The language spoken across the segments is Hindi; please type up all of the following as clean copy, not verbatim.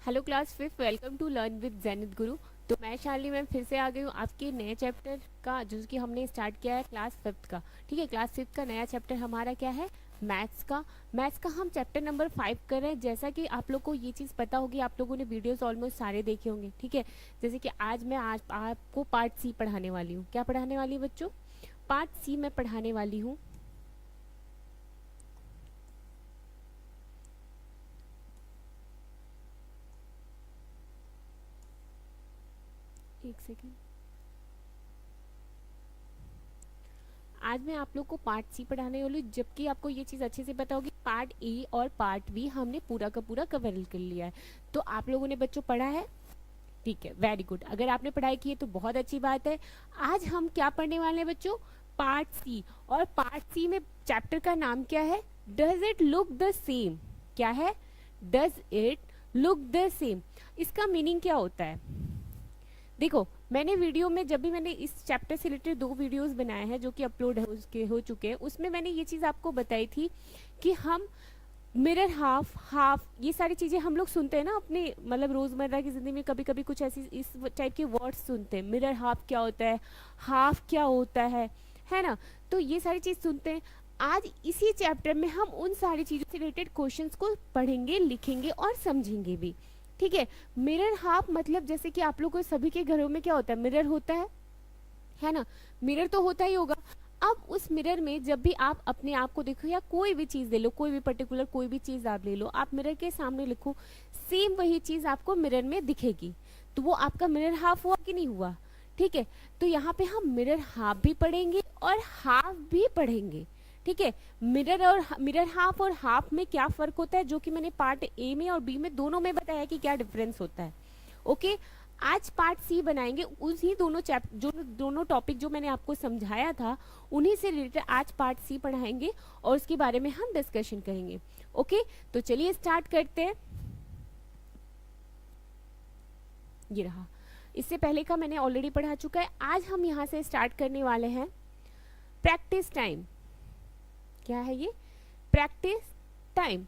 Hello class fifth, welcome to learn with Jainit Guru. तो मैं शालिनी मैम फिर से आ गई हूँ आपके नए चैप्टर का, जो कि हमने स्टार्ट किया है क्लास फिफ्थ का। ठीक है, क्लास फिफ्थ का नया चैप्टर हमारा क्या है? मैथ्स का हम चैप्टर नंबर 5 कर रहे हैं। जैसा कि आप लोग को ये चीज़ पता होगी, आप लोगों ने वीडियोस ऑलमोस्ट सारे देखे होंगे। ठीक है, जैसे कि आज मैं आपको पार्ट सी पढ़ाने वाली हूँ। क्या पढ़ाने वाली हूँ बच्चों? पार्ट सी मैं पढ़ाने वाली हूँ। एक सेकेंड। आज मैं आप लोग को पार्ट सी पढ़ाने वाली हूँ, जबकि आपको ये चीज़ अच्छे से पता होगी पार्ट ए और पार्ट बी हमने पूरा का पूरा कवर कर लिया है। तो आप लोगों ने बच्चों पढ़ा है? ठीक है, वेरी गुड। अगर आपने पढ़ाई की है तो बहुत अच्छी बात है। आज हम क्या पढ़ने वाले हैं बच्चों? Part C. और पार्ट सी में चैप्टर का नाम क्या है? Does it look the same. क्या है? Does it look the same. इसका मीनिंग क्या होता है? देखो, मैंने वीडियो में जब भी मैंने इस चैप्टर से रिलेटेड 2 वीडियोस बनाए हैं जो कि अपलोड हो चुके हैं, उसमें मैंने ये चीज़ आपको बताई थी कि हम मिरर हाफ हाफ ये सारी चीज़ें हम लोग सुनते हैं ना अपने मतलब रोज़मर्रा की ज़िंदगी में। कभी कभी कुछ ऐसी इस टाइप के वर्ड्स सुनते हैं। मिरर हाफ क्या होता है, हाफ क्या होता है ना? तो ये सारी चीज़ सुनते हैं। आज इसी चैप्टर में हम उन सारी चीज़ों से रिलेटेड क्वेश्चंस को पढ़ेंगे, लिखेंगे और समझेंगे भी। ठीक है, मिरर हाफ मतलब जैसे कि आप लोग को सभी के घरों में क्या होता है? मिरर होता है ना? मिरर तो होता ही होगा। अब उस मिरर में जब भी आप अपने आप को देखो, या कोई भी चीज़ ले लो, कोई भी पर्टिकुलर कोई भी चीज़ आप ले लो, आप मिरर के सामने लिखो, सेम वही चीज़ आपको मिरर में दिखेगी। तो वो आपका मिरर हाफ हुआ कि नहीं हुआ? ठीक है, तो यहाँ पे हम मिरर हाफ भी पढ़ेंगे और हाफ भी पढ़ेंगे। ठीक है, मिरर हाफ और हाफ में क्या फ़र्क होता है, जो कि मैंने पार्ट ए में और बी में दोनों में बताया कि क्या डिफरेंस होता है। ओके, आज पार्ट सी बनाएंगे। उसी दोनों टॉपिक जो मैंने आपको समझाया था, उन्हीं से रिलेटेड आज पार्ट सी पढ़ाएंगे और उसके बारे में हम डिस्कशन करेंगे। ओके, तो चलिए स्टार्ट करते हैं। ये रहा, इससे पहले का मैंने ऑलरेडी पढ़ा चुका है। आज हम यहाँ से स्टार्ट करने वाले हैं प्रैक्टिस टाइम। क्या है ये? Practice time.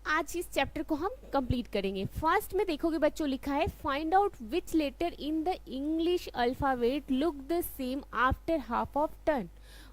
आज इस चैप्टर को हम कंप्लीट करेंगे। फर्स्ट में देखोगे बच्चों, लिखा है find out which letter in the English alphabet look the same after half of turn.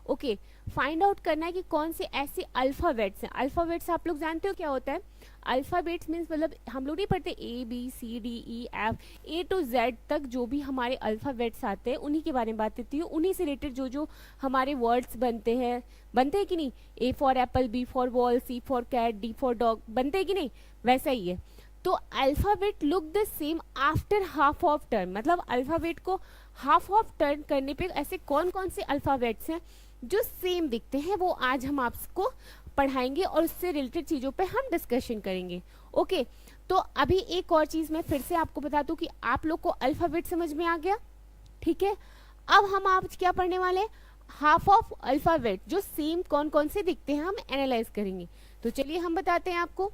Okay, find out करना है कि कौन से ऐसे अल्फाबेट्स हैं। अल्फाबेट्स आप लोग जानते हो क्या होता है? अल्फाबेट्स मीन्स मतलब हम लोग नहीं पढ़ते A B C D E F, A to Z तक जो भी हमारे अल्फाबेट्स आते हैं उन्हीं के बारे में बात करती हूँ। उन्हीं से रिलेटेड जो जो हमारे वर्ड्स बनते हैं कि नहीं? A for apple, B for ball, C for cat, D for dog, बनते हैं कि नहीं? वैसा ही है। तो alphabet look the same after half of turn, मतलब अल्फाबेट को हाफ ऑफ टर्न करने पे ऐसे कौन कौन से अल्फाबेट्स हैं जो सेम दिखते हैं, वो आज हम आपको पढ़ाएंगे और उससे रिलेटेड चीज़ों पे हम डिस्कशन करेंगे। ओके, तो अभी एक और चीज़ मैं फिर से आपको बता दूं कि आप लोग को अल्फाबेट समझ में आ गया। ठीक है, अब हम आज क्या पढ़ने वाले हैं? हाफ ऑफ अल्फाबेट जो सेम कौन कौन से दिखते हैं हम एनालाइज करेंगे। तो चलिए हम बताते हैं आपको।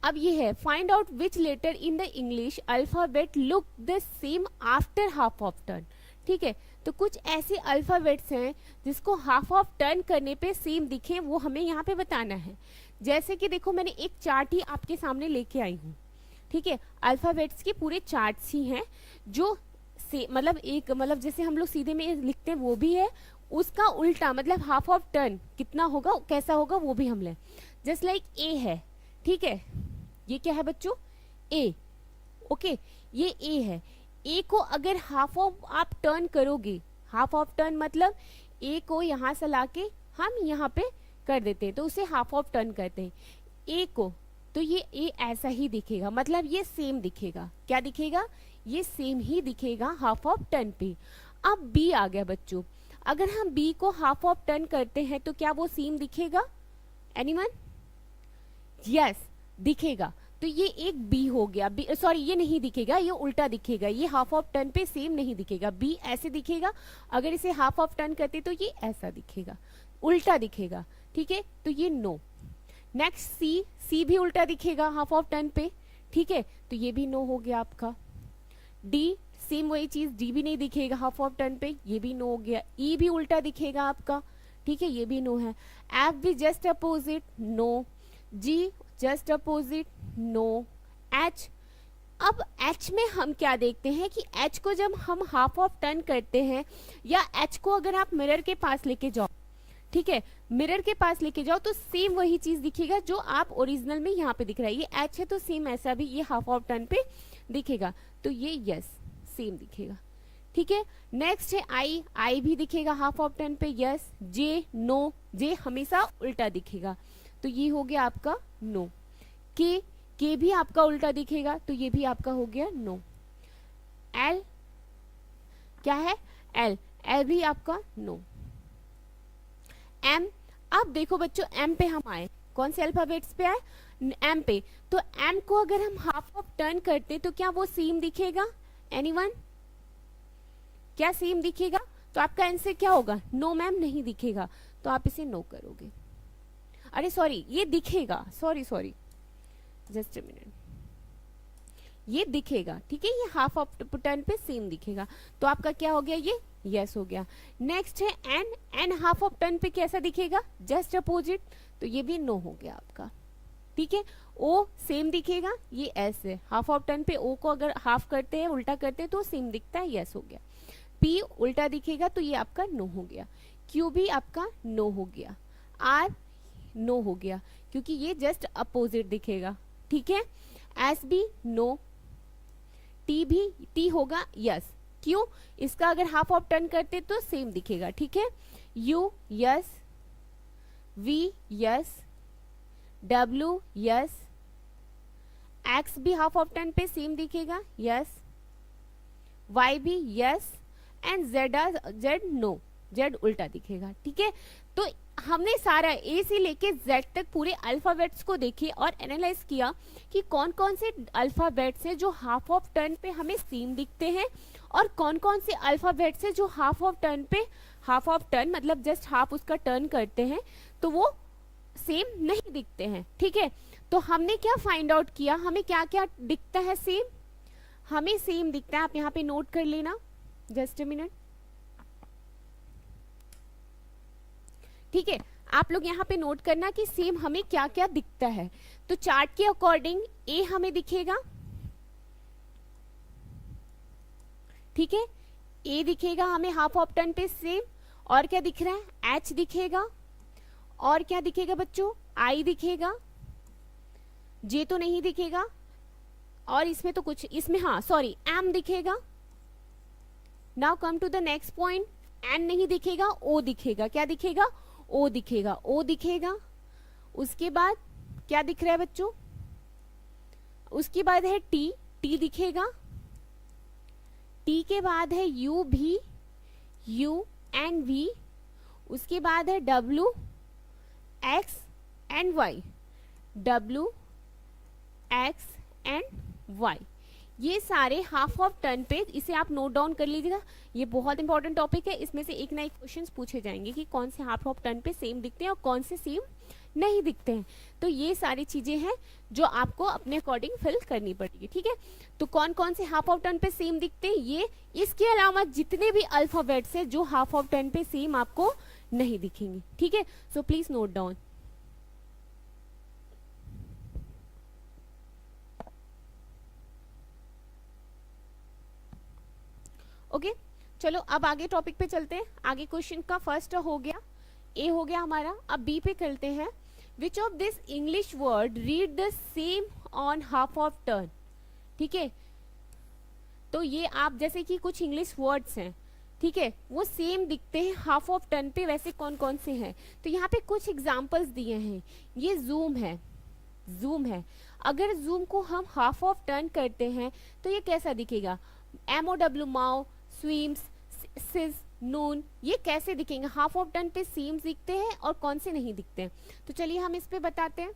अब ये है find out which letter in the English alphabet look the same after half of turn. ठीक है, तो कुछ ऐसे अल्फाबेट्स हैं जिसको हाफ ऑफ टर्न करने पे सेम दिखे, वो हमें यहाँ पे बताना है। जैसे कि देखो, मैंने एक चार्ट ही आपके सामने लेके आई हूँ। ठीक है, अल्फाबेट्स के पूरे चार्ट्स ही हैं जो से मतलब एक मतलब जैसे हम लोग सीधे में लिखते हैं वो भी है, उसका उल्टा मतलब हाफ ऑफ टर्न कितना होगा, कैसा होगा, वो भी हम लें। जस्ट लाइक ए है। ठीक है, ये क्या है बच्चों? ए। ओके, ये ए है। ए को अगर हाफ ऑफ आप टर्न करोगे, हाफ ऑफ टर्न मतलब ए को यहाँ से लाके हम यहाँ पे कर देते हैं, तो उसे हाफ ऑफ टर्न करते हैं ए को। तो ये ए ऐसा ही दिखेगा, मतलब ये सेम दिखेगा। क्या दिखेगा? ये सेम ही दिखेगा हाफ ऑफ टर्न पे। अब बी आ गया बच्चों, अगर हम बी को हाफ ऑफ टर्न करते हैं तो क्या वो सेम दिखेगा? एनीवन? यस, दिखेगा। तो ये एक बी हो गया। बी सॉरी, ये नहीं दिखेगा, ये उल्टा दिखेगा। ये हाफ ऑफ टर्न पे सेम नहीं दिखेगा। बी ऐसे दिखेगा, अगर इसे हाफ ऑफ टर्न करते तो ये ऐसा दिखेगा, उल्टा दिखेगा। ठीक है, तो ये नो। नेक्स्ट सी, सी भी उल्टा दिखेगा हाफ ऑफ टर्न पे। ठीक है, तो ये भी नो हो गया आपका। डी, सेम वही चीज, डी भी नहीं दिखेगा हाफ ऑफ टर्न पे, ये भी नो हो गया। ई भी उल्टा दिखेगा आपका। ठीक है, ये भी नो है। एफ भी जस्ट अपोजिट, नो। जी जस्ट अपोजिट नो एच। अब एच में हम क्या देखते हैं कि एच को जब हम हाफ ऑफ टर्न करते हैं, या एच को अगर आप मिरर के पास लेके जाओ, ठीक है, मिरर के पास लेके जाओ तो सेम वही चीज दिखेगा जो आप ओरिजिनल में यहाँ पे दिख रहा है। ये एच है तो सेम ऐसा भी ये हाफ ऑफ टर्न पे दिखेगा, तो ये यस सेम दिखेगा, ठीक है। नेक्स्ट है आई, आई भी दिखेगा हाफ ऑफ टर्न पे यस। जे नो, जे हमेशा उल्टा दिखेगा, तो ये हो गया आपका नो। के भी आपका उल्टा दिखेगा, तो ये भी आपका हो गया नो। एल क्या है, एल, एल भी आपका नो। एम, अब देखो बच्चों एम पे हम आए, कौन से अल्फाबेट्स पे आए, एम पे। तो एम को अगर हम हाफ ऑफ टर्न करते तो क्या वो सेम दिखेगा, एनीवन, क्या सेम दिखेगा? तो आपका आंसर क्या होगा, नो मैम नहीं दिखेगा, तो आप इसे नो करोगे। अरे सॉरी, ये दिखेगा, सॉरी जस्ट अ मिनट, ये दिखेगा, ठीक है, ये हाफ ऑफ टर्न पे सेम दिखेगा, तो आपका क्या हो गया, ये यस हो गया। नेक्स्ट है N, N half of turn पे कैसा दिखेगा, जस्ट अपोजिट, तो ये भी नो हो गया आपका, ठीक है। ओ सेम दिखेगा, ये एस है, हाफ ऑफ टर्न पे ओ को अगर हाफ करते हैं, उल्टा करते हैं तो सेम दिखता है, यस हो गया। पी उल्टा दिखेगा, तो ये आपका नो हो गया। क्यू भी आपका नो हो गया। आर नो हो गया, क्योंकि ये जस्ट अपोजिट दिखेगा, ठीक है। एस भी नो, टी भी, टी होगा यस, क्यों, इसका अगर हाफ ऑफ टर्न करते तो सेम दिखेगा, ठीक है। U yes, V yes, W yes, X भी हाफ ऑफ टर्न पे सेम दिखेगा यस, वाई भी yes, and Z, Z no, Z उल्टा दिखेगा, ठीक है। तो हमने सारा ए से लेके जेड तक पूरे अल्फाबेट्स को देखे और एनालाइज किया कि कौन कौन से अल्फाबेट्स हैं जो हाफ ऑफ टर्न पे हमें सेम दिखते हैं, और कौन कौन से अल्फाबेट्स हैं जो हाफ ऑफ टर्न पे, हाफ ऑफ टर्न मतलब जस्ट हाफ उसका टर्न करते हैं तो वो सेम नहीं दिखते हैं, ठीक है। तो हमने क्या फाइंड आउट किया, हमें क्या क्या दिखता है सेम, हमें सेम दिखता है, आप यहाँ पे नोट कर लेना, जस्ट अ मिनट, ठीक है। आप लोग यहाँ पे नोट करना कि सेम हमें क्या क्या दिखता है। तो चार्ट के अकॉर्डिंग ए हमें दिखेगा, ठीक है, ए दिखेगा हमें हाफ ऑफ टर्न पे सेम। और क्या दिख रहा है, एच दिखेगा, और क्या दिखेगा बच्चों, आई दिखेगा, जे तो नहीं दिखेगा, और इसमें तो कुछ, इसमें हाँ सॉरी एम दिखेगा। Now come to the next point, N नहीं दिखेगा, ओ दिखेगा, क्या दिखेगा, ओ दिखेगा, ओ दिखेगा। उसके बाद क्या दिख रहा है बच्चों, उसके बाद है टी, टी दिखेगा, टी के बाद है यू भी, यू एंड वी, उसके बाद है W, X and Y, W X and Y, ये सारे हाफ ऑफ टर्न पे, इसे आप नोट डाउन कर लीजिएगा, ये बहुत इंपॉर्टेंट टॉपिक है, इसमें से एक ना एक क्वेश्चंस पूछे जाएंगे कि कौन से हाफ ऑफ टर्न पे सेम दिखते हैं और कौन से सेम नहीं दिखते हैं। तो ये सारी चीजें हैं जो आपको अपने अकॉर्डिंग फिल करनी पड़ेगी, ठीक है। तो कौन कौन से हाफ ऑफ टर्न पे सेम दिखते हैं ये, इसके अलावा जितने भी अल्फाबेट्स हैं जो हाफ ऑफ टर्न पे सेम आपको नहीं दिखेंगे, ठीक है। So please note down. Okay चलो अब आगे टॉपिक पे चलते हैं। आगे क्वेश्चन का फर्स्ट हो गया, ए हो गया हमारा, अब बी पे करते हैं। Which of this English word read the same on half of turn, ठीक है। तो ये आप जैसे कि कुछ इंग्लिश वर्ड्स हैं, ठीक है, वो सेम दिखते हैं हाफ ऑफ टर्न पे, वैसे कौन कौन से हैं। तो यहाँ पे कुछ एग्जांपल्स दिए हैं। ये जूम है, जूम है, अगर जूम को हम हाफ ऑफ टर्न करते हैं तो ये कैसा दिखेगा, MOW माओ, स्विम्स, सिज, नून, ये कैसे दिखेंगे, हाफ ऑफ टर्न पे सेम दिखते हैं और कौन से नहीं दिखते हैं। तो चलिए हम इस पे बताते हैं।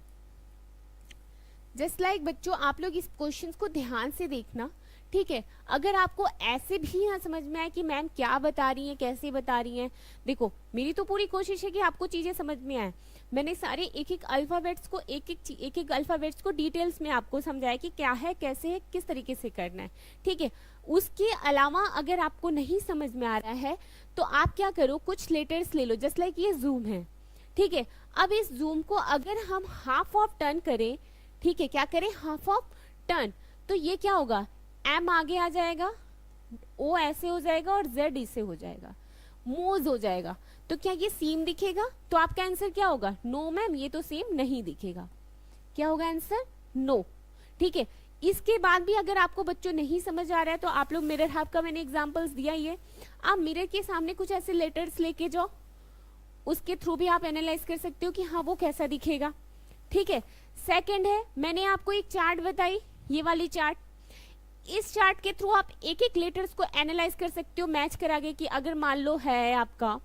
जस्ट लाइक बच्चों आप लोग इस क्वेश्चन को ध्यान से देखना, ठीक है। अगर आपको ऐसे भी ना समझ में आए कि मैम क्या बता रही हैं, कैसे बता रही हैं, देखो मेरी तो पूरी कोशिश है कि आपको चीजें समझ में आए। मैंने सारे एक एक अल्फाबेट्स को एक एक अल्फाबेट्स को डिटेल्स में आपको समझाया कि क्या है, कैसे है, किस तरीके से करना है, ठीक है। उसके अलावा अगर आपको नहीं समझ में आ रहा है तो आप क्या करो, कुछ लेटर्स ले लो, जस्ट लाइक ये जूम है, ठीक है। अब इस जूम को अगर हम हाफ ऑफ टर्न करें, ठीक है, क्या करें, हाफ ऑफ टर्न। तो ये क्या होगा, एम आगे आ जाएगा, ओ ऐसे हो जाएगा और जेड इसे हो जाएगा, मूव हो जाएगा। तो क्या ये सेम दिखेगा? तो आपका आंसर क्या होगा, नो मैम, ये तो सेम नहीं दिखेगा। क्या होगा आंसर, नो। ठीक है, इसके बाद भी अगर आपको बच्चों नहीं समझ आ रहा है तो आप लोग मिरर हाफ का मैंने एग्जांपल्स दिया ही है, आप मिरर के सामने कुछ ऐसे लेटर्स लेके जाओ, उसके थ्रू भी आप एनालाइज कर सकते हो कि हाँ वो कैसा दिखेगा। ठीक है, सेकंड है, मैंने आपको एक चार्ट बताई, ये वाली चार्ट, इस चार्ट के थ्रू आप एक एक लेटर्स को एनालाइज कर सकते हो मैच करा के, कि अगर मान लो है आपका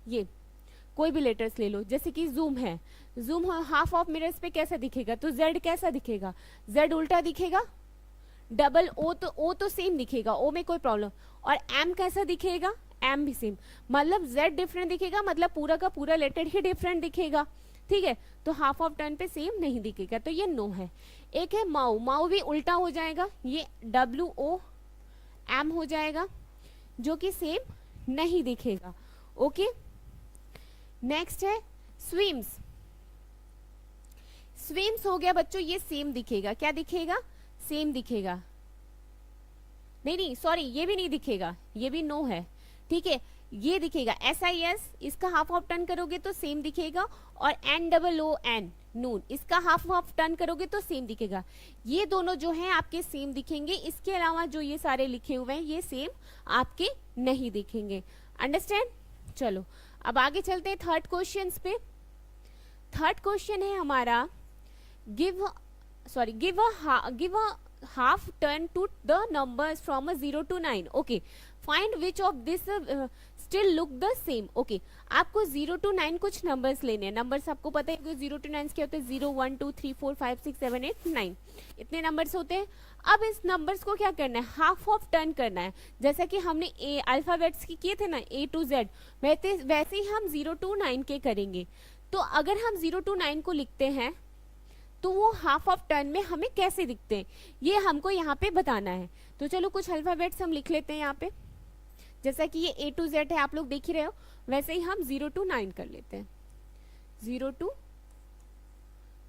ये कोई भी लेटर्स ले लो, जैसे कि जूम है, जूम हाफ ऑफ मिरर्स पे कैसा दिखेगा, तो जेड कैसा दिखेगा, जेड उल्टा दिखेगा, डबल ओ तो सेम दिखेगा, ओ में कोई प्रॉब्लम, और एम कैसा दिखेगा, एम भी सेम, मतलब जेड डिफरेंट दिखेगा, मतलब पूरा का पूरा लेटर ही डिफरेंट दिखेगा। ठीक है, तो हाफ ऑफ टर्न पे सेम नहीं दिखेगा, तो ये नो है। एक है माउ, माउ भी उल्टा हो जाएगा, ये डब्ल्यू ओ एम हो जाएगा, जो कि सेम नहीं दिखेगा। ओके, नेक्स्ट है स्विम्स। स्विम्स हो गया बच्चों, ये सेम दिखेगा, क्या दिखेगा, सेम दिखेगा, नहीं सॉरी, ये भी नहीं दिखेगा, ये भी नो है। ठीक है, ये दिखेगा SIS, इसका हाफ ऑफ टर्न करोगे तो सेम दिखेगा, और NOON नून, इसका हाफ ऑफ टर्न करोगे तो सेम दिखेगा। ये दोनों जो हैं आपके सेम दिखेंगे, इसके अलावा जो ये सारे लिखे हुए हैं ये सेम आपके नहीं दिखेंगे। अंडरस्टैंड? चलो अब आगे चलते हैं थर्ड क्वेश्चन पे। थर्ड क्वेश्चन है हमारा, give a half turn to the numbers from a 0 to 9. Okay, find which of this still look the same. Okay, आपको 0 to 9 कुछ नंबर्स लेने हैं। नंबर्स आपको पता है कि 0 to 9 क्या होते हैं, 0 1 2 3 4 5 6 7 8 9, इतने नंबर्स होते हैं। अब इस नंबर्स को क्या करना है, हाफ ऑफ टर्न करना है, जैसा कि हमने ए अल्फाबेट्स की किए थे ना, A to Z, वैसे ही हम 0 to 9 के करेंगे। तो अगर हम 0 to 9 को लिखते हैं तो वो हाफ ऑफ टर्न में हमें कैसे दिखते हैं, ये हमको यहाँ पे बताना है। तो चलो कुछ अल्फाबेट्स हम लिख लेते हैं यहाँ पे, जैसा कि ये A to Z है, आप लोग देख ही रहे हो, वैसे ही हम 0 to 9 कर लेते हैं, 0 to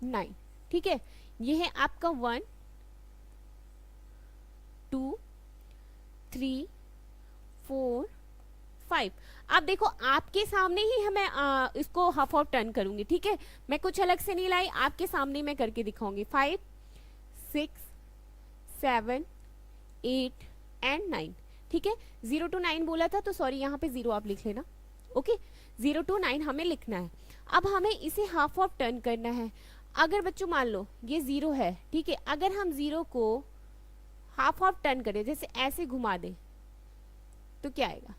9। ठीक है, ये है आपका 1 2 3 4 5। अब देखो आपके सामने ही हमें इसको हाफ ऑफ टर्न करूंगी। ठीक है, मैं कुछ अलग से नहीं लाई, आपके सामने मैं करके दिखाऊंगी। 5 6 7 8 एंड 9। ठीक है, 0 to 9 बोला था तो सॉरी, यहाँ पे 0 आप लिख लेना। ओके, 0 to 9 हमें लिखना है। अब हमें इसे हाफ ऑफ टर्न करना है। अगर बच्चों मान लो ये 0 है, ठीक है, अगर हम 0 को हाफ ऑफ टर्न करें, जैसे ऐसे घुमा दे, तो क्या आएगा,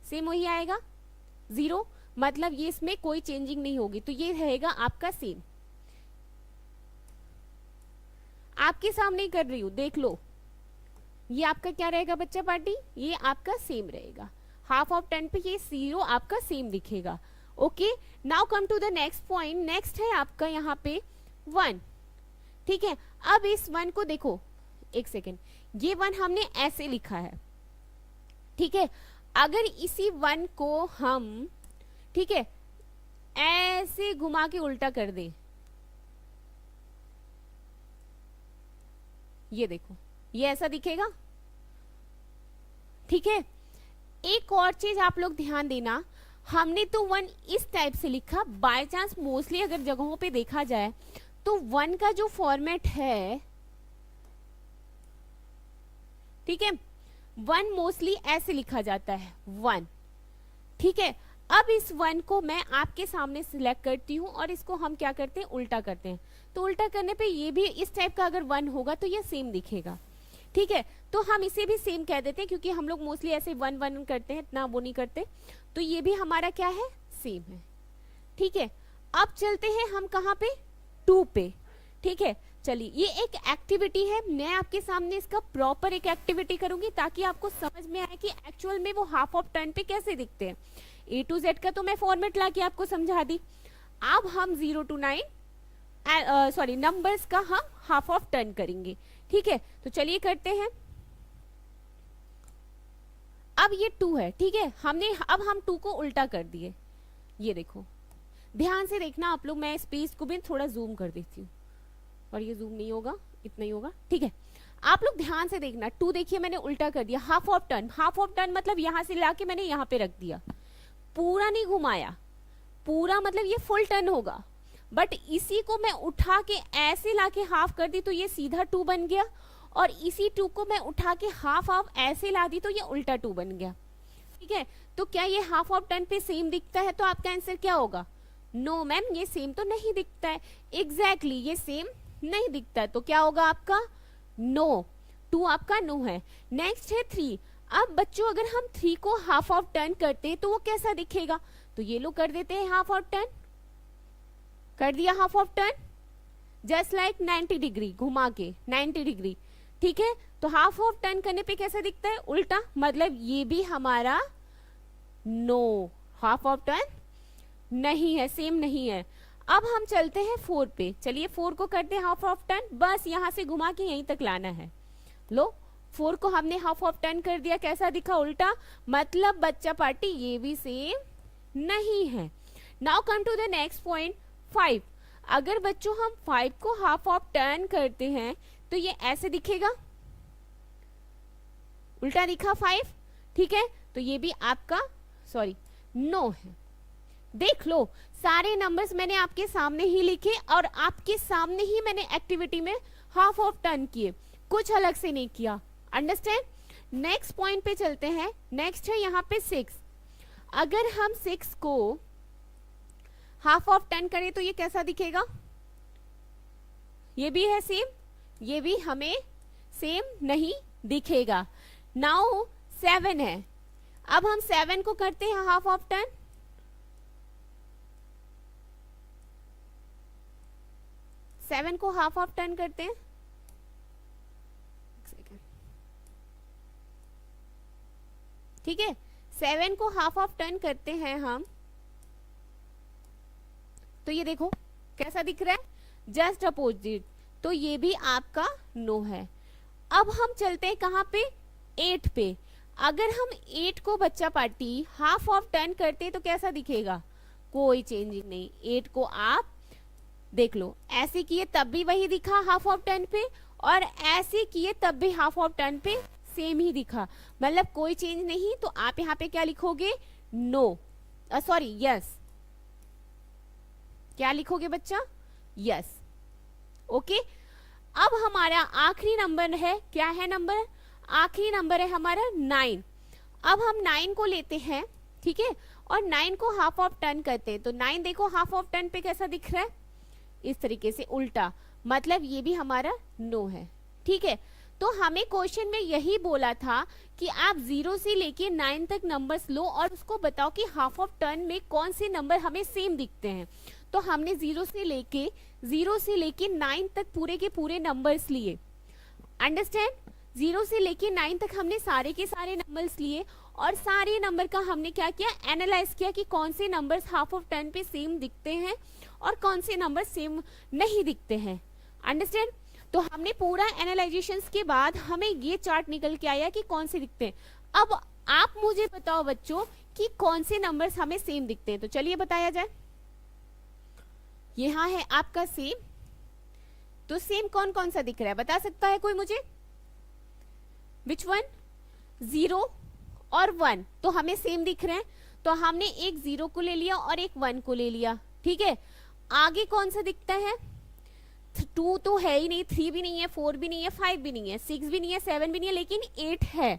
सेम वही आएगा 0, मतलब ये इसमें कोई चेंजिंग नहीं होगी, तो ये रहेगा आपका सेम। आपके सामने ही कर रही हूं, देख लो, ये आपका क्या रहेगा बच्चा पार्टी, ये आपका सेम रहेगा। हाफ ऑफ 10 पे ये 0 आपका सेम दिखेगा। Okay, now come to the next point. Next है आपका यहाँ पे 1। ठीक है, अब इस 1 को देखो, एक सेकेंड, ये 1 हमने ऐसे लिखा है। ठीक है, अगर इसी 1 को हम, ठीक है, ऐसे घुमा के उल्टा कर दे, ये देखो, ये ऐसा दिखेगा। ठीक है, एक और चीज आप लोग ध्यान देना, हमने तो 1 इस टाइप से लिखा, बाय चांस मोस्टली अगर जगहों पे देखा जाए तो 1 का जो फॉर्मेट है, ठीक है, 1 मोस्टली ऐसे लिखा जाता है 1। ठीक है, अब इस 1 को मैं आपके सामने सिलेक्ट करती हूँ और इसको हम क्या करते हैं, उल्टा करते हैं। तो उल्टा करने पे ये भी इस टाइप का अगर 1 होगा तो ये सेम दिखेगा। ठीक है, तो हम इसे भी सेम कह देते हैं, क्योंकि हम लोग मोस्टली ऐसे 1 1 करते हैं, इतना वो नहीं करते, तो ये भी हमारा क्या है, सेम है। ठीक है, अब चलते हैं हम कहाँ पे, 2 पे। ठीक है, चलिए, ये एक एक्टिविटी है, मैं आपके सामने इसका प्रॉपर एक एक्टिविटी करूंगी ताकि आपको समझ में आए कि एक्चुअल में वो हाफ ऑफ टर्न पे कैसे दिखते हैं। A to Z का तो मैं फॉर्मेट ला के आपको समझा दी। अब हम 0 to 9 सॉरी नंबर्स का हम हाफ ऑफ टर्न करेंगे। ठीक है, तो चलिए करते हैं। अब ये 2 है, ठीक है, अब हम 2 को उल्टा कर दिए। ये देखो, ध्यान से देखना आप लोग, मैं स्पेस को भी थोड़ा जूम कर देती हूँ। और ये जूम नहीं होगा, इतना ही होगा, ठीक है। आप लोग ध्यान से देखना, 2 देखिए मैंने उल्टा कर दिया, half of turn, half of turn मतलब यहाँ से लाके मैंने यहाँ पे रख दिया, पूरा नहीं घुमाया, पूरा मतलब ये फुल टर्न होगा, बट इसी को मैं उठा के ऐसे लाके हाफ कर दी तो ये सीधा 2 बन गया, और इसी 2 को मैं उठा के हाफ हाफ ऐसे ला दी तो ये उल्टा 2 बन गया, ठीक है। तो क्या ये हाफ ऑफ टर्न पे सेम दिखता है? तो आपका आंसर क्या होगा? नो मैम, ये सेम तो नहीं दिखता है। एग्जैक्टली ये सेम नहीं दिखता है, तो क्या होगा आपका? नो, 2 आपका नो है। नेक्स्ट है 3। अब बच्चों अगर हम 3 को हाफ ऑफ टर्न करते हैं तो वो कैसा दिखेगा? तो ये लोग कर देते हैं हाफ ऑफ टर्न, कर दिया half of turn, just like 90 degree घुमा के 90 डिग्री, ठीक है। तो हाफ ऑफ टर्न करने पे कैसा दिखता है? उल्टा, मतलब ये भी हमारा नो, हाफ ऑफ टर्न नहीं है, सेम नहीं है। अब हम चलते हैं 4 पे, चलिए 4 को करते हैं हाफ ऑफ टर्न, बस यहां से घुमा के यहीं तक लाना है। लो 4 को हमने हाफ ऑफ टर्न कर दिया, कैसा दिखा? उल्टा, मतलब बच्चा पार्टी ये भी सेम नहीं है। Now come to the next point 5। अगर बच्चों हम 5 को हाफ ऑफ टर्न करते हैं तो ये ऐसे दिखेगा, उल्टा दिखा 5, ठीक है। तो ये भी आपका सॉरी नो है। देख लो सारे नंबर्स मैंने आपके सामने ही लिखे और आपके सामने ही मैंने एक्टिविटी में हाफ ऑफ टर्न किए, कुछ अलग से नहीं किया, अंडरस्टैंड। नेक्स्ट पॉइंट पे चलते हैं। नेक्स्ट है यहाँ पे 6। अगर हम 6 को हाफ ऑफ टर्न करें तो ये कैसा दिखेगा? ये भी है सेम, ये भी हमें सेम नहीं दिखेगा। नाउ 7 है, अब हम 7 को करते हैं हाफ ऑफ टर्न, सेवन को हाफ ऑफ टर्न करते हैं, ठीक है। 7 को हाफ ऑफ टर्न करते हैं हम, तो ये देखो कैसा दिख रहा है? जस्ट अपोजिट, तो ये भी आपका नो है। अब हम चलते हैं कहां पे? 8 पे। अगर हम 8 को बच्चा पार्टी हाफ ऑफ टर्न करते हैं तो कैसा दिखेगा? कोई चेंजिंग नहीं। 8 को आप देख लो, ऐसे किए तब भी वही दिखा हाफ ऑफ टर्न पे, और ऐसे किए तब भी हाफ ऑफ टर्न पे सेम ही दिखा, मतलब कोई चेंज नहीं। तो आप यहाँ पे क्या लिखोगे? No, sorry yes. क्या लिखोगे बच्चा? Yes, okay. अब हमारा आखिरी नंबर है, क्या है नंबर? आखिरी नंबर है हमारा 9। अब हम 9 को लेते हैं, ठीक है, और 9 को हाफ ऑफ टर्न करते हैं। तो 9 देखो हाफ ऑफ टर्न पे कैसा दिख रहा है? इस तरीके से उल्टा, मतलब ये भी हमारा नो है, ठीक है। तो हमें क्वेश्चन में यही बोला था कि आप 0 से लेके 9 तक नंबर्स लो और उसको बताओ कि हाफ ऑफ टर्न में कौन से नंबर हमें सेम दिखते हैं। तो हमने 0 से लेके 9 तक पूरे के पूरे नंबर्स लिए, अंडरस्टैंड। 0 से लेके 9 तक हमने सारे के सारे नंबर्स लिए और सारे नंबर का हमने क्या किया? एनालाइज किया कि कौन से नंबर्स हाफ ऑफ टर्न पे सेम दिखते हैं और कौन से नंबर सेम नहीं दिखते हैं, अंडरस्टैंड। तो हमने पूरा एनालाइजेशंस के बाद हमें ये चार्ट निकल के आया कि कौन से दिखते हैं। अब आप मुझे बताओ बच्चों कि कौन से नंबर्स हमें सेम दिखते हैं। तो चलिए बताया जाए। यहाँ है आपका सेम, तो सेम कौन कौन सा दिख रहा है बता सकता है कोई मुझे? Which one? 0 और 1 तो हमें सेम दिख रहे हैं, तो हमने एक 0 को ले लिया और एक 1 को ले लिया, ठीक है। आगे कौन सा दिखता है? 2 तो है ही नहीं, 3 भी नहीं है, 4 भी नहीं है, 5 भी नहीं है, 6 भी नहीं है, 7 भी नहीं है, लेकिन 8 है,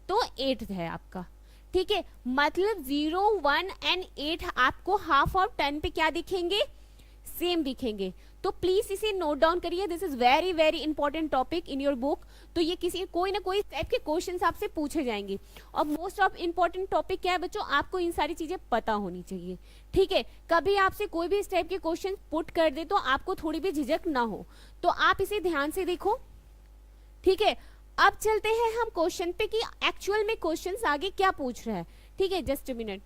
तो 8 है आपका, ठीक है। मतलब 0, 1 एंड 8 आपको हाफ ऑफ 10 पे क्या दिखेंगे? सेम दिखेंगे। तो प्लीज इसे नोट डाउन करिए, this is very very important topic in your book. तो ये किसी कोई ना कोई टाइप के क्वेश्चन आपसे पूछे जाएंगे, और मोस्ट ऑफ इंपॉर्टेंट टॉपिक क्या है बच्चों? आपको इन सारी चीजें पता होनी चाहिए, ठीक है। कभी आपसे कोई भी इस टाइप के क्वेश्चन पुट कर दे तो आपको थोड़ी भी झिझक ना हो, तो आप इसे ध्यान से देखो, ठीक है। अब चलते हैं हम क्वेश्चन पे कि एक्चुअल में क्वेश्चन आगे क्या पूछ रहा है, ठीक है। जस्ट अ मिनट,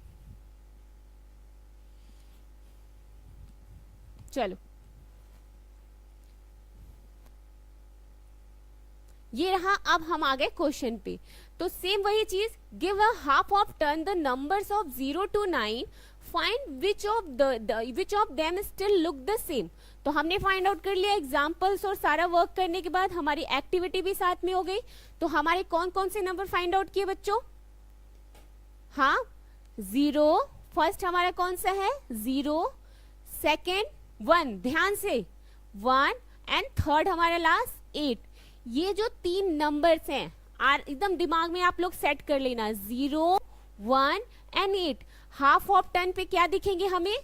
चलो ये रहा। अब हम आ गए क्वेश्चन पे, तो सेम वही चीज, give a half of turn the numbers of 0 to 9, find which of them still look the same. तो हमने फाइंड आउट कर लिया एग्जाम्पल्स और सारा वर्क करने के बाद हमारी एक्टिविटी भी साथ में हो गई। तो हमारे कौन कौन से नंबर फाइंड आउट किए बच्चों? हाँ, 0 फर्स्ट हमारा कौन सा है? 0, सेकेंड 1, ध्यान से 1 एंड थर्ड हमारा लास्ट 8। ये जो 3 नंबर्स हैं एकदम दिमाग में आप लोग सेट कर लेना, 0, 1 एंड 8 हाफ ऑफ टर्न पे क्या दिखेंगे? हमें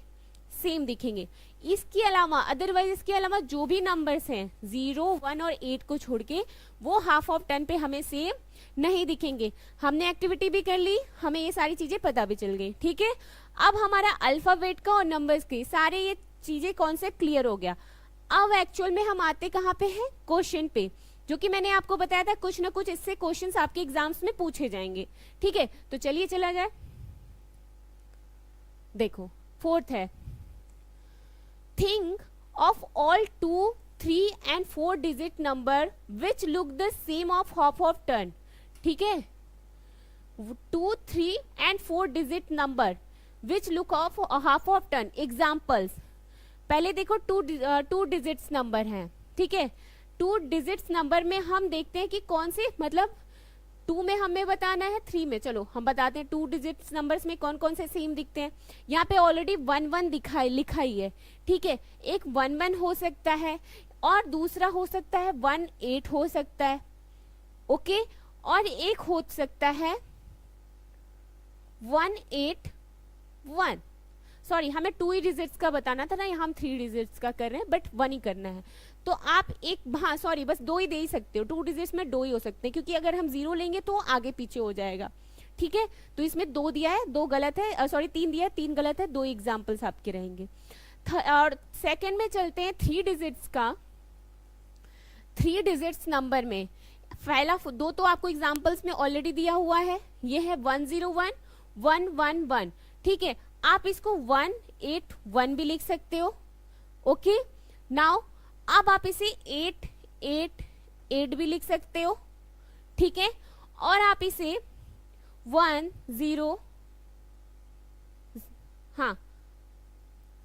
सेम दिखेंगे। इसके अलावा अदरवाइज इसके अलावा जो भी नंबर्स हैं 0, 1 और 8 को छोड़ के वो हाफ ऑफ टर्न पे हमें सेम नहीं दिखेंगे। हमने एक्टिविटी भी कर ली, हमें ये सारी चीजें पता भी चल गई। ठीक है, अब हमारा अल्फाबेट का और नंबर्स के सारे ये चीजें कॉन्सेप्ट क्लियर हो गया। अब एक्चुअल में हम आते कहाँ पे हैं? क्वेश्चन पे, जो कि मैंने आपको बताया था कुछ ना कुछ इससे क्वेश्चंस आपके एग्जाम्स में पूछे जाएंगे। ठीक है, तो चलिए चला जाए। देखो फोर्थ है, think of all 2, 3 and 4 digit number which look the same of half of turn. ठीक है, 2, 3 and 4 digit number which look of half of turn. Examples, पहले देखो 2 डिजिट्स नंबर हैं। ठीक है, 2 डिजिट्स नंबर में हम देखते हैं कि कौन से, मतलब 2 में हमें बताना है, 3 में, चलो हम बताते हैं 2 डिजिट्स नंबर्स में कौन कौन से सेम दिखते हैं। यहाँ पे ऑलरेडी 1, 1 लिखा ही है। ठीक है, एक 1, 1 हो सकता है और दूसरा हो सकता है 1, 8 हो सकता है। ओके, और एक हो सकता है 1, 8, 1। सॉरी, हमें 2 ही डिजिट्स का बताना था ना, यहाँ हम 3 डिजिट्स का कर रहे हैं, बट 1 ही करना है। तो आप एक, हाँ सॉरी, बस 2 ही दे ही सकते हो। 2 डिजिट्स में 2 ही हो सकते हैं, क्योंकि अगर हम 0 लेंगे तो आगे पीछे हो जाएगा। ठीक है, तो इसमें 2 दिया है, 2 गलत है, सॉरी 3 दिया है, 3 गलत है, 2 एग्जाम्पल्स आपके रहेंगे। और सेकेंड में चलते हैं 3 डिजिट्स का। 3 डिजिट्स नंबर में पहला 2 तो आपको एग्जाम्पल्स में ऑलरेडी दिया हुआ है, ये है 101, 111। ठीक है, आप इसको 181 भी लिख सकते हो। ओके, नाउ अब आप इसे 888 भी लिख सकते हो। ठीक है, और आप इसे 10, हाँ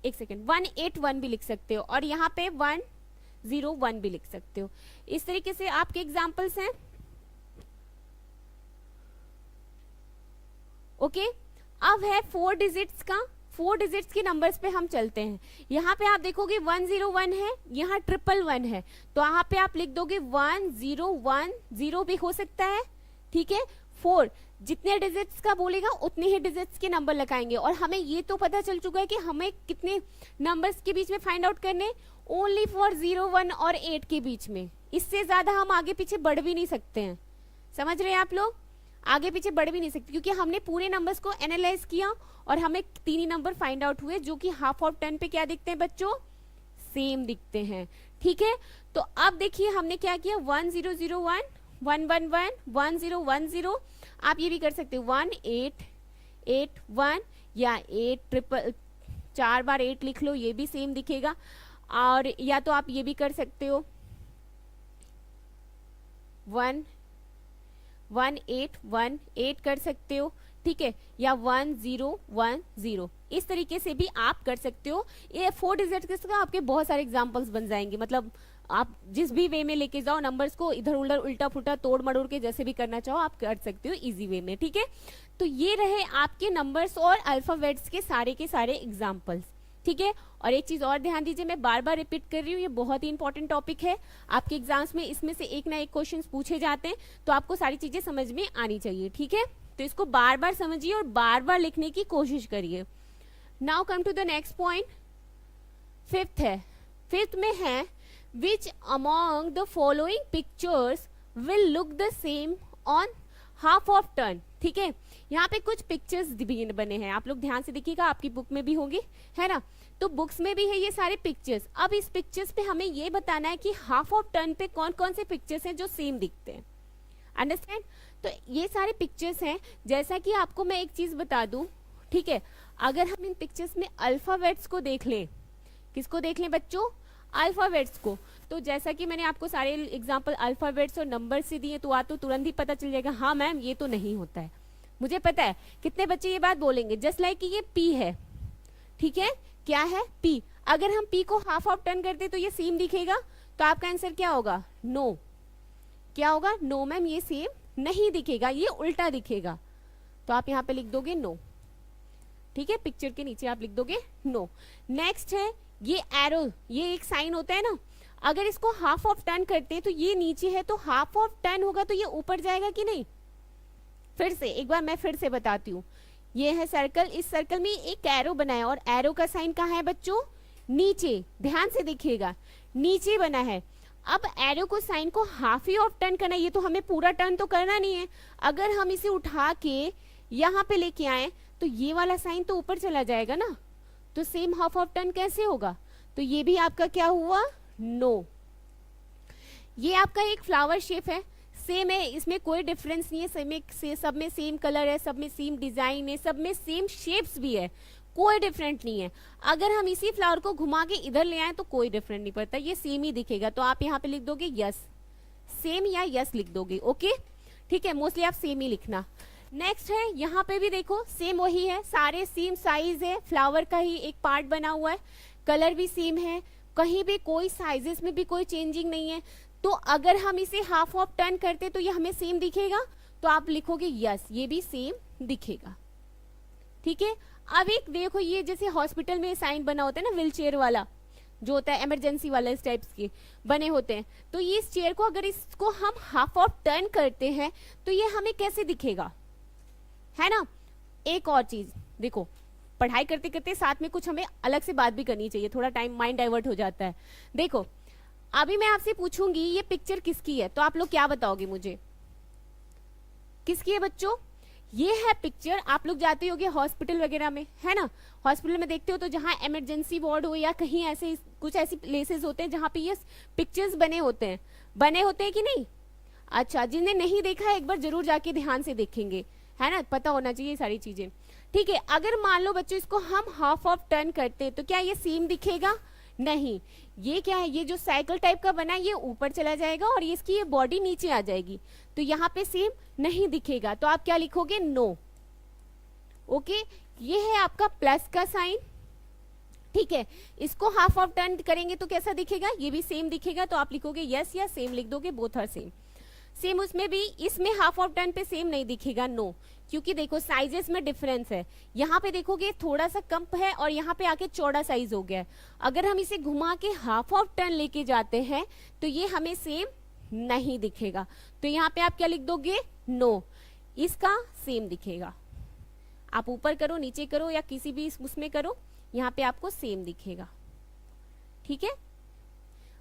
एक सेकेंड, 181 भी लिख सकते हो, और यहाँ पे 101 भी लिख सकते हो। इस तरीके से आपके एग्जाम्पल्स हैं। ओके, अब है 4 डिजिट्स का। 4 डिजिट्स के नंबर्स पे हम चलते हैं। यहाँ पे आप देखोगे 101 है, यहाँ 111 है, तो यहाँ पे आप लिख दोगे 1010 भी हो सकता है। ठीक है, 4 जितने डिजिट्स का बोलेगा उतने ही डिजिट्स के नंबर लगाएंगे। और हमें ये तो पता चल चुका है कि हमें कितने नंबर्स के बीच में फाइंड आउट करने, ओनली फॉर 0, 1 और 8 के बीच में। इससे ज्यादा हम आगे पीछे बढ़ भी नहीं सकते हैं। समझ रहे हैं आप लोग? आगे पीछे बढ़ भी नहीं सकते, क्योंकि हमने पूरे नंबर्स को एनालाइज किया और हमें 3 ही नंबर फाइंड आउट हुए, जो कि हाफ ऑफ 10 पे क्या दिखते हैं बच्चों? सेम दिखते हैं। ठीक है, तो अब देखिए हमने क्या किया, 1001, 111, 1010। आप ये भी कर सकते हो 1881 या 4 बार 8 लिख लो, ये भी सेम दिखेगा। और या तो आप ये भी कर सकते हो 1818 कर सकते हो। ठीक है, या 1010, इस तरीके से भी आप कर सकते हो। ये 4 डिजिट्स का आपके बहुत सारे एग्जांपल्स बन जाएंगे। मतलब आप जिस भी वे में लेके जाओ नंबर्स को, इधर उधर उल्टा फुल्टा तोड़ मड़ोड़ के जैसे भी करना चाहो आप कर सकते हो इजी वे में। ठीक है, तो ये रहे आपके नंबर्स और अल्फाबेट्स के सारे एग्जाम्पल्स। ठीक है, और एक चीज और ध्यान दीजिए, मैं बार बार रिपीट कर रही हूँ, ये बहुत ही इंपॉर्टेंट टॉपिक है। आपके एग्जाम्स में इसमें से एक ना एक क्वेश्चन पूछे जाते हैं, तो आपको सारी चीजें समझ में आनी चाहिए। ठीक है, तो इसको बार बार समझिए और बार बार लिखने की कोशिश करिए। Now come to the next point, fifth है। फिफ्थ में है, which among the following pictures will look the same on half of turn. ठीक है, यहाँ पे कुछ पिक्चर्स भी बने हैं, आप लोग ध्यान से देखिएगा, आपकी बुक में भी होंगे, है ना? तो बुक्स में भी है ये सारे पिक्चर्स। अब इस पिक्चर्स पे हमें ये बताना है कि हाफ ऑफ टर्न पे कौन कौन से पिक्चर्स हैं जो सेम दिखते हैं। अंडरस्टैंड? तो ये सारे पिक्चर्स हैं। जैसा कि आपको मैं एक चीज बता दूं, ठीक है, अगर हम इन पिक्चर्स में अल्फाबेट्स को देख लें, किसको देख लें बच्चों? अल्फाबेट्स को। तो जैसा कि मैंने आपको सारे एग्जांपल अल्फाबेट्स और नंबर से दिए, तो तो तुरंत ही पता चल जाएगा, हाँ मैम ये तो नहीं होता है। मुझे पता है कितने बच्चे ये बात बोलेंगे, जस्ट लाइक कि ये पी है। ठीक है, क्या है? पी। अगर हम p को हाफ ऑफ टर्न करते तो ये सेम दिखेगा, तो आपका आंसर क्या होगा? नो। क्या होगा? नो मैम, ये सेम नहीं दिखेगा, ये उल्टा दिखेगा, तो आप यहाँ पे लिख दोगे नो। ठीक है, पिक्चर के नीचे आप लिख दोगे नो। नेक्स्ट है ये एरो, ये एक साइन होता है ना, अगर इसको हाफ ऑफ टर्न करते हैं तो ये नीचे है, तो हाफ ऑफ टर्न होगा तो ये ऊपर जाएगा कि नहीं? फिर से एक बार मैं फिर से बताती हूँ, ये है सर्कल, इस सर्कल में एक एरो बना है और एरो का साइन कहाँ है बच्चों? नीचे, ध्यान से देखिएगा, नीचे बना है। अब एरो को साइन को हाफ ही ऑफ टर्न करना है, ये तो हमें पूरा टर्न तो करना नहीं है। अगर हम इसे उठा के यहाँ पे लेके आए तो ये वाला साइन तो ऊपर चला जाएगा ना, तो सेम हाफ ऑफ टर्न कैसे होगा? तो ये भी आपका क्या हुआ? नो। ये आपका एक फ्लावर शेप है, सेम है, इसमें कोई डिफरेंस नहीं है, सब में सेम कलर है, सब में सेम डिजाइन है, सब में सेम शेप्स भी है, कोई डिफरेंट नहीं है। अगर हम इसी फ्लावर को घुमा के इधर ले आए तो कोई डिफरेंट नहीं पड़ता, ये सेम ही दिखेगा, तो आप यहाँ पे लिख दोगे यस, सेम या यस लिख दोगे। ओके, ठीक है, मोस्टली आप सेम ही लिखना। नेक्स्ट है, यहाँ पे भी देखो सेम वही है, सारे सेम साइज है, फ्लावर का ही एक पार्ट बना हुआ है, कलर भी सेम है, कहीं भी कोई साइजेस में भी कोई चेंजिंग नहीं है। तो अगर हम इसे हाफ ऑफ टर्न करते तो ये हमें सेम दिखेगा, तो आप लिखोगे यस, ये भी सेम दिखेगा। ठीक है, अब एक देखो, ये जैसे हॉस्पिटल में साइन बना होता है ना, व्हील चेयर वाला जो होता है, इमरजेंसी वाला, इस टाइप्स के बने होते हैं, तो ये इस चेयर को अगर इसको हम हाफ ऑफ टर्न करते हैं तो ये हमें कैसे दिखेगा, है ना। एक और चीज देखो, पढ़ाई करते करते साथ में कुछ हमें अलग से बात भी करनी चाहिए, थोड़ा टाइम माइंड डाइवर्ट हो जाता है। देखो, अभी मैं आपसे पूछूंगी ये पिक्चर किसकी है, तो आप लोग क्या बताओगे मुझे? किसकी है बच्चों? ये है पिक्चर, आप लोग जाते होगे हॉस्पिटल वगैरह में, है ना, हॉस्पिटल में देखते हो तो जहाँ इमरजेंसी वार्ड हो या कहीं ऐसे कुछ ऐसी प्लेसेस होते हैं जहाँ पे ये पिक्चर्स बने होते हैं कि नहीं? अच्छा, जिन्हें नहीं देखा है एक बार जरूर जाके ध्यान से देखेंगे, है ना, पता होना चाहिए सारी चीजें। ठीक है, अगर मान लो बच्चों इसको हम हाफ ऑफ टर्न करते तो क्या ये सेम दिखेगा? नहीं, ये क्या है, ये जो साइकिल टाइप का बना है ये ऊपर चला जाएगा और इसकी ये बॉडी नीचे आ जाएगी, तो यहाँ पे सेम नहीं दिखेगा, तो आप क्या लिखोगे? नो। ओके, ये है आपका प्लस का साइन। ठीक है, इसको हाफ ऑफ टर्न करेंगे तो कैसा दिखेगा? ये भी सेम दिखेगा, तो आप लिखोगे यस या सेम लिख दोगे, बोथ आर सेम। सेम उसमें भी, इसमें हाफ ऑफ टर्न पे सेम नहीं दिखेगा, नो, क्योंकि देखो साइजेस में डिफरेंस है, यहाँ पे देखोगे थोड़ा सा कम है और यहाँ पे आके चौड़ा साइज हो गया है। अगर हम इसे घुमा के हाफ ऑफ टर्न लेके जाते हैं तो ये हमें सेम नहीं दिखेगा, तो यहाँ पे आप क्या लिख दोगे? नो, इसका सेम दिखेगा। आप ऊपर करो, नीचे करो या किसी भी उसमें करो, यहाँ पे आपको सेम दिखेगा। ठीक है,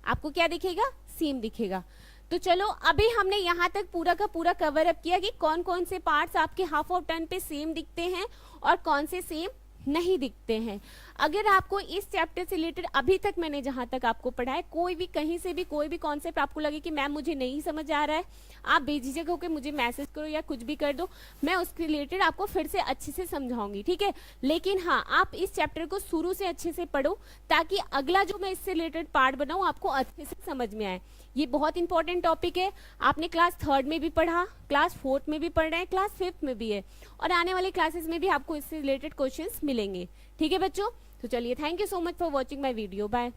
आपको क्या दिखेगा? सेम दिखेगा। तो चलो, अभी हमने यहाँ तक पूरा का पूरा कवर अप किया कि कौन कौन से पार्ट्स आपके हाफ ऑफ टर्न पे सेम दिखते हैं और कौन से सेम नहीं दिखते हैं। अगर आपको इस चैप्टर से रिलेटेड अभी तक मैंने जहां तक आपको पढ़ाया, कोई भी कहीं से भी कोई भी कॉन्सेप्ट आपको लगे कि मैम मुझे नहीं समझ आ रहा है, आप बेझिझक होकर मुझे मैसेज करो या कुछ भी कर दो, मैं उसके रिलेटेड आपको फिर से अच्छे से समझाऊंगी। ठीक है, लेकिन हाँ, आप इस चैप्टर को शुरू से अच्छे से पढ़ो ताकि अगला जो मैं इससे रिलेटेड पार्ट बनाऊं आपको अच्छे से समझ में आए। ये बहुत इंपॉर्टेंट टॉपिक है, आपने क्लास 3rd में भी पढ़ा, क्लास 4th में भी पढ़ रहे हैं, क्लास 5th में भी है, और आने वाले क्लासेस में भी आपको इससे रिलेटेड क्वेश्चंस मिलेंगे। ठीक है बच्चों, तो चलिए, thank you so much for watching my video, bye.